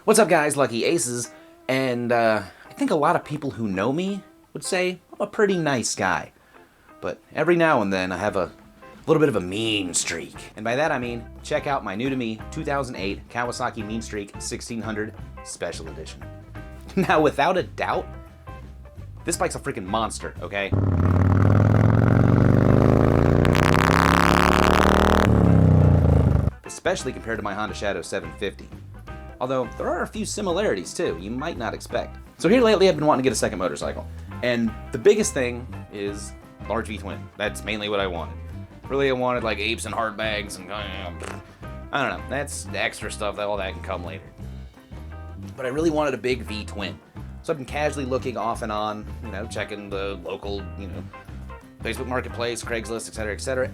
What's up, guys? Lucky Aces, and I think a lot of people who know me would say I'm a pretty nice guy. But every now and then I have a little bit of a mean streak. And by that I mean, check out my new-to-me 2008 Kawasaki Mean Streak 1600 Special Edition. Now, without a doubt, this bike's a freaking monster, okay? Especially compared to my Honda Shadow 750. Although, there are a few similarities too, you might not expect. So here lately I've been wanting to get a second motorcycle. And the biggest thing is large V-twin. That's mainly what I wanted. Really, I wanted like apes and hard bags and I don't know, that's the extra stuff, all that can come later. But I really wanted a big V-twin. So I've been casually looking off and on, checking the local, Facebook Marketplace, Craigslist, etc., etc.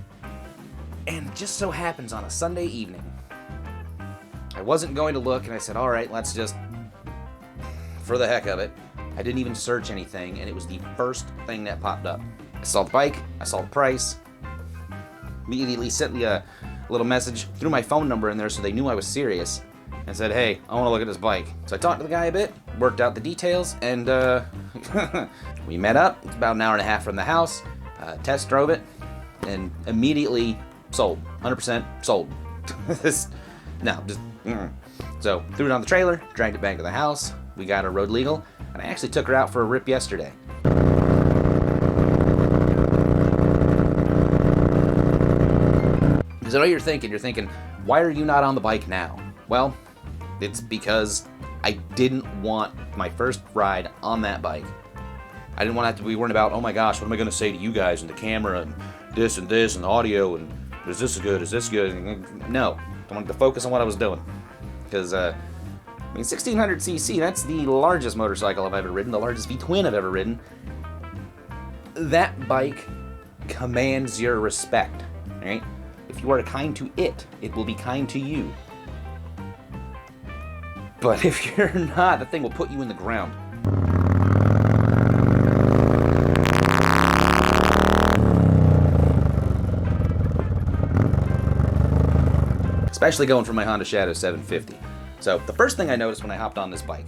And it just so happens on a Sunday evening, I wasn't going to look, and I said, all right, let's just, for the heck of it. I didn't even search anything, and it was the first thing that popped up. I saw the bike, I saw the price, immediately sent me a little message, threw my phone number in there so they knew I was serious, and said, hey, I want to look at this bike. So I talked to the guy a bit, worked out the details, and we met up. It's about an hour and a half from the house, test drove it, and immediately sold. 100% sold. So threw it on the trailer, dragged it back to the house, we got her road legal, and I actually took her out for a rip yesterday. Because I know you're thinking, why are you not on the bike now? Well, it's because I didn't want my first ride on that bike. I didn't want to have to be worrying about, oh my gosh, what am I going to say to you guys and the camera and this and the audio and is this good, is this good? No, I wanted to focus on what I was doing. Because, 1600cc, that's the largest motorcycle I've ever ridden, the largest V-twin I've ever ridden. That bike commands your respect, right? If you are kind to it, it will be kind to you. But if you're not, the thing will put you in the ground. Especially going from my Honda Shadow 750. So the first thing I noticed when I hopped on this bike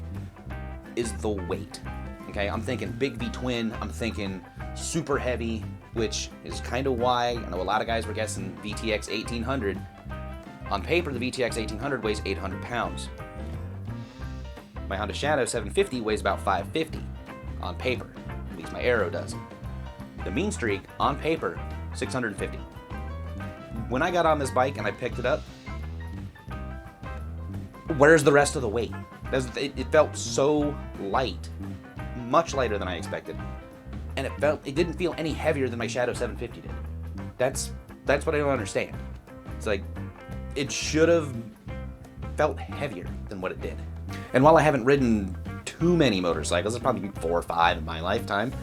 is the weight. Okay, I'm thinking big V-twin, I'm thinking super heavy, which is kind of why I know a lot of guys were guessing VTX 1800. On paper, the VTX 1800 weighs 800 pounds. My Honda Shadow 750 weighs about 550 on paper, at least my Aero does. The Mean Streak, on paper, 650. When I got on this bike and I picked it up, where's the rest of the weight? It felt so light, much lighter than I expected, and it didn't feel any heavier than my Shadow 750 did. That's what I don't understand. It's like it should have felt heavier than what it did. And while I haven't ridden too many motorcycles, there's probably 4 or 5 in my lifetime,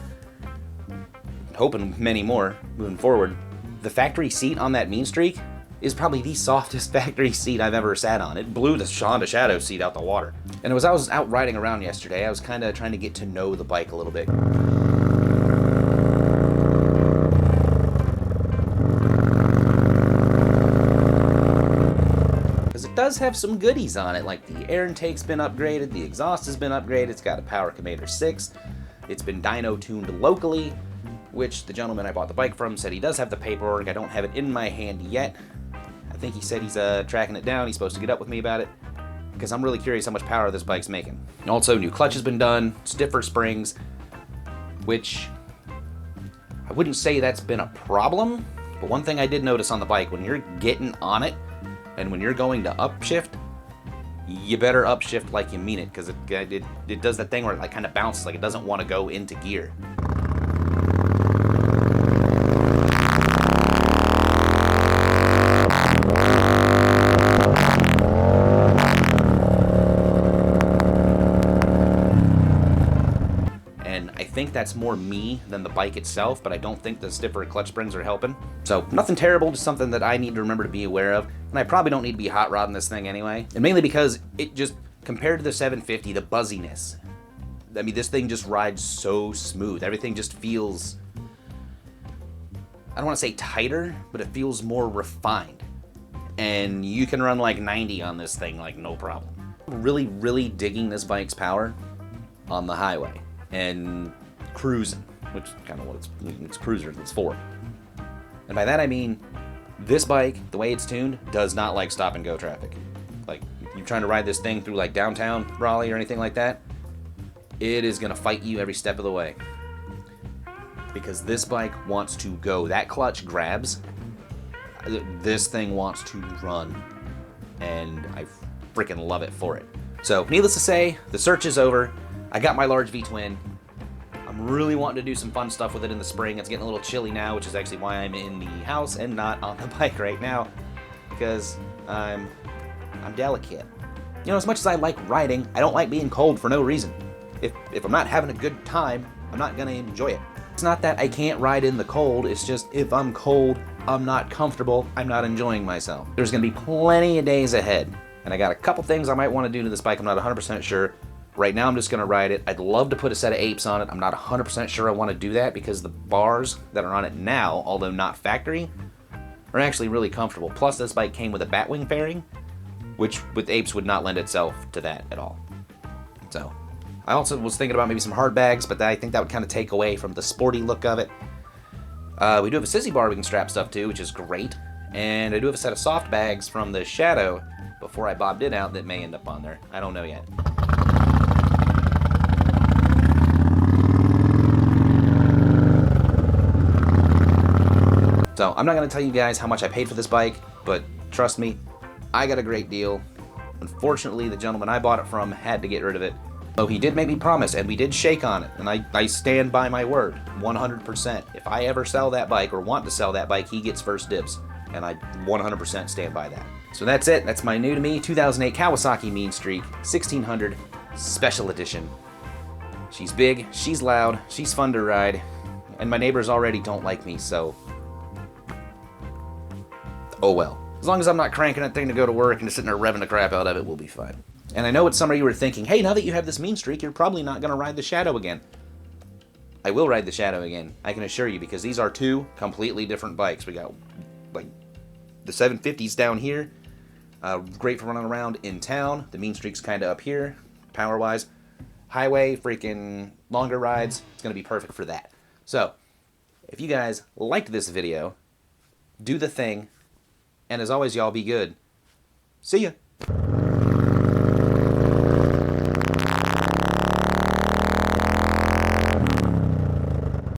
hoping many more moving forward, the factory seat on that Mean Streak is probably the softest factory seat I've ever sat on. It blew the Honda Shadow seat out the water. And as I was out riding around yesterday, I was kind of trying to get to know the bike a little bit. Because it does have some goodies on it, like the air intake's been upgraded, the exhaust has been upgraded, it's got a Power Commander 6, it's been dyno tuned locally, which the gentleman I bought the bike from said he does have the paperwork. I don't have it in my hand yet. I think he said he's tracking it down. He's supposed to get up with me about it because I'm really curious how much power this bike's making. Also, new clutch has been done, stiffer springs, which I wouldn't say that's been a problem, but one thing I did notice on the bike, when you're getting on it and when you're going to upshift, you better upshift like you mean it, because it does that thing where it like kind of bounces, like it doesn't want to go into gear. I think that's more me than the bike itself, but I don't think the stiffer clutch springs are helping. So nothing terrible, just something that I need to remember to be aware of. And I probably don't need to be hot rodding this thing anyway. And mainly because it just, compared to the 750, the buzziness. I mean, this thing just rides so smooth. Everything just feels, I don't want to say tighter, but it feels more refined. And you can run like 90 on this thing like no problem. Really, really digging this bike's power on the highway and cruising, which is kind of what it's cruisers it's for. And by that I mean, this bike, the way it's tuned, does not like stop and go traffic. Like, you're trying to ride this thing through like downtown Raleigh or anything like that, it is gonna fight you every step of the way. Because this bike wants to go. That clutch grabs. This thing wants to run. And I freaking love it for it. So, needless to say, the search is over. I got my large V-twin. I'm really wanting to do some fun stuff with it in the spring. It's getting a little chilly now, which is actually why I'm in the house and not on the bike right now. Because I'm delicate. You know, as much as I like riding, I don't like being cold for no reason. If I'm not having a good time, I'm not gonna enjoy it. It's not that I can't ride in the cold, it's just if I'm cold, I'm not comfortable, I'm not enjoying myself. There's gonna be plenty of days ahead, and I got a couple things I might want to do to this bike. I'm not 100% sure. Right now I'm just gonna ride it. I'd love to put a set of apes on it. I'm not 100% sure I want to do that because the bars that are on it now, although not factory, are actually really comfortable. Plus this bike came with a batwing fairing, which with apes would not lend itself to that at all. So, I also was thinking about maybe some hard bags, but I think that would kind of take away from the sporty look of it. We do have a sissy bar we can strap stuff to, which is great. And I do have a set of soft bags from the Shadow before I bobbed it out that may end up on there. I don't know yet. So, I'm not going to tell you guys how much I paid for this bike, but trust me, I got a great deal. Unfortunately, the gentleman I bought it from had to get rid of it. Though he did make me promise, and we did shake on it, and I stand by my word, 100%. If I ever sell that bike, or want to sell that bike, he gets first dibs, and I 100% stand by that. So that's it. That's my new to me 2008 Kawasaki Mean Streak 1600 Special Edition. She's big, she's loud, she's fun to ride, and my neighbors already don't like me, so oh well. As long as I'm not cranking that thing to go to work and just sitting there revving the crap out of it, we'll be fine. And I know what some of you were thinking, hey, now that you have this Mean Streak, you're probably not going to ride the Shadow again. I will ride the Shadow again, I can assure you, because these are two completely different bikes. We got, like, the 750's down here, great for running around in town. The Mean Streak's kind of up here, power-wise. Highway, freaking longer rides, it's going to be perfect for that. So, if you guys liked this video, do the thing, and as always, y'all be good. See ya!